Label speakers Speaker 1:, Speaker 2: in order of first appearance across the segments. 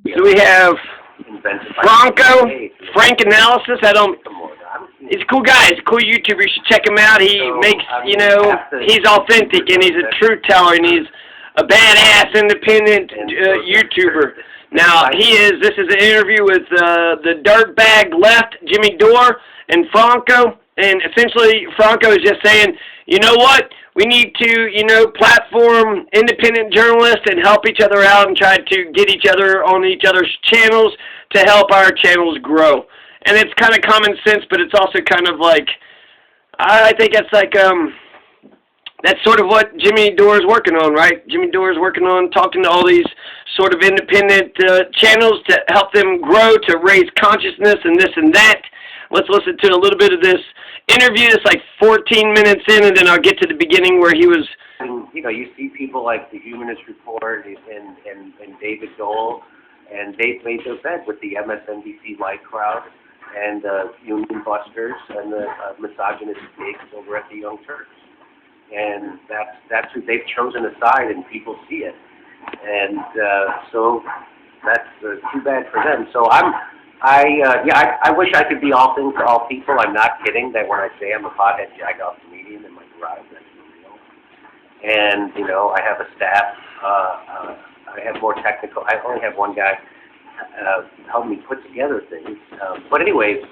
Speaker 1: So we have Franc analysis. He's a cool guy. He's a cool YouTuber. You should check him out. He makes, he's authentic and he's a truth teller and he's a badass independent YouTuber. Now, this is an interview with the dirtbag left, Jimmy Dore, and Franco. And essentially, Franco is just saying, you know what? We need to, platform independent journalists and help each other out and try to get each other on each other's channels to help our channels grow. And it's kind of common sense, but it's also kind of like, I think it's like, that's sort of what Jimmy Dore is working on, right? Jimmy Dore is working on talking to all these sort of independent channels to help them grow, to raise consciousness and this and that. Let's listen to a little bit of this interview. It's like 14 minutes in, and then I'll get to the beginning where he was.
Speaker 2: You see people like the Humanist Report and David Dole, and they've made their bed with the MSNBC light crowd and union busters and the misogynist pigs over at the Young Turks. And that's who they've chosen aside, and people see it. And so that's too bad for them. So I wish I could be all things to all people. I'm not kidding that when I say I'm a pothead jack-off comedian in my garage, that's real. And, I have a staff. I have more technical. I only have one guy help me put together things. But anyways,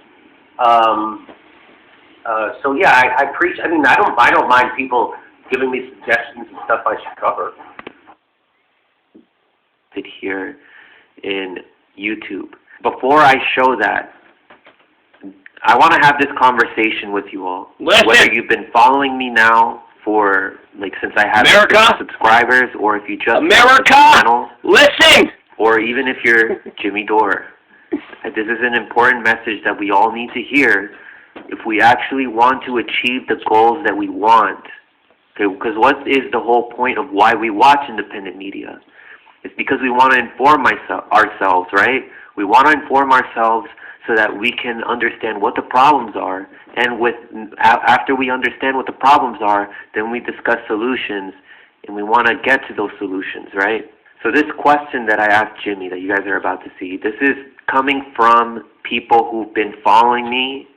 Speaker 2: so yeah, I preach. I mean, I don't mind people giving me suggestions and stuff I should cover. Here in YouTube. Before I show that, I want to have this conversation with you all.
Speaker 1: Listen.
Speaker 2: Whether you've been following me now for, since I have subscribers, or if you just channel,
Speaker 1: listen!
Speaker 2: Or even if you're Jimmy Dore. This is an important message that we all need to hear if we actually want to achieve the goals that we want. Because what is the whole point of why we watch independent media? It's because we want to inform ourselves, right? We want to inform ourselves so that we can understand what the problems are. And after we understand what the problems are, then we discuss solutions, and we want to get to those solutions, right? So this question that I asked Jimmy that you guys are about to see, this is coming from people who've been following me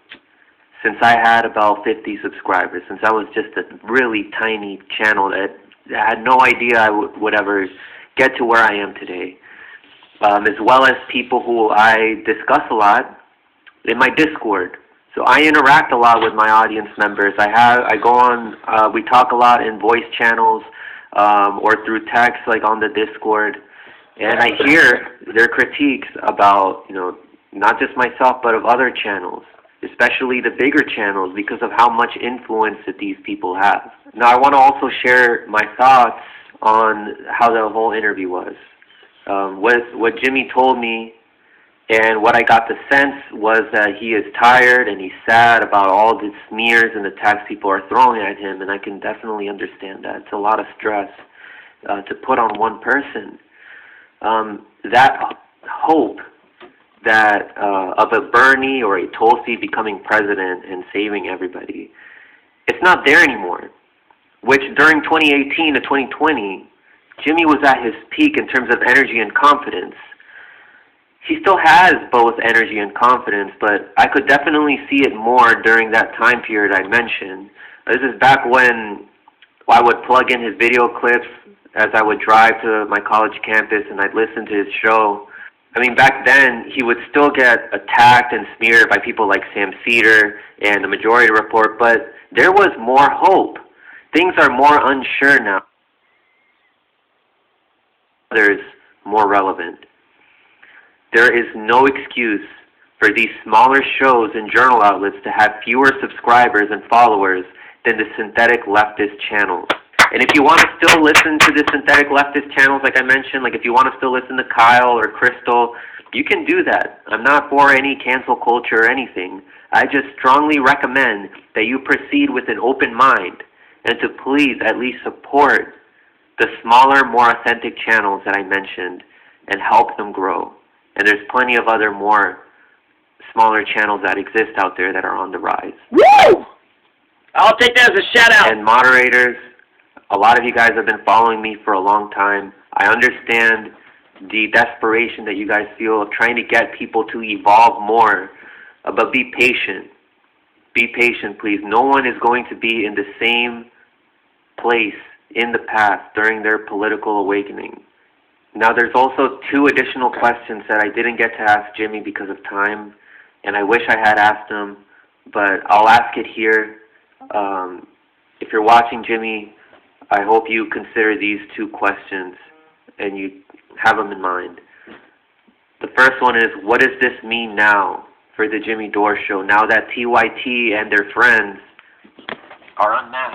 Speaker 2: since I had about 50 subscribers, since I was just a really tiny channel that I had no idea I would ever get to where I am today, as well as people who I discuss a lot in my Discord. So I interact a lot with my audience members. I go on, we talk a lot in voice channels or through text, like on the Discord, and I hear their critiques about, not just myself, but of other channels, especially the bigger channels, because of how much influence that these people have. Now, I want to also share my thoughts on how the whole interview was. What Jimmy told me and what I got the sense was that he is tired and he's sad about all the smears and attacks people are throwing at him, and I can definitely understand that. It's a lot of stress to put on one person. That hope that of a Bernie or a Tulsi becoming president and saving everybody, it's not there anymore. Which during 2018 to 2020, Jimmy was at his peak in terms of energy and confidence. He still has both energy and confidence, but I could definitely see it more during that time period I mentioned. This is back when I would plug in his video clips as I would drive to my college campus and I'd listen to his show. I mean, back then, he would still get attacked and smeared by people like Sam Cedar and the Majority Report, but there was more hope. Things are more unsure now. Others more relevant. There is no excuse for these smaller shows and journal outlets to have fewer subscribers and followers than the synthetic leftist channels. And if you want to still listen to the synthetic leftist channels, like I mentioned, like if you want to still listen to Kyle or Crystal, you can do that. I'm not for any cancel culture or anything. I just strongly recommend that you proceed with an open mind and to please at least support the smaller, more authentic channels that I mentioned and help them grow. And there's plenty of other more smaller channels that exist out there that are on the rise.
Speaker 1: Woo! I'll take that as a shout out.
Speaker 2: And moderators, a lot of you guys have been following me for a long time. I understand the desperation that you guys feel of trying to get people to evolve more. But be patient. Be patient, please. No one is going to be in the same place in the past during their political awakening. Now, there's also 2 additional questions that I didn't get to ask Jimmy because of time, and I wish I had asked them, but I'll ask it here. If you're watching, Jimmy, I hope you consider these 2 questions and you have them in mind. The first one is, what does this mean now for the Jimmy Dore Show, now that TYT and their friends are unmasked?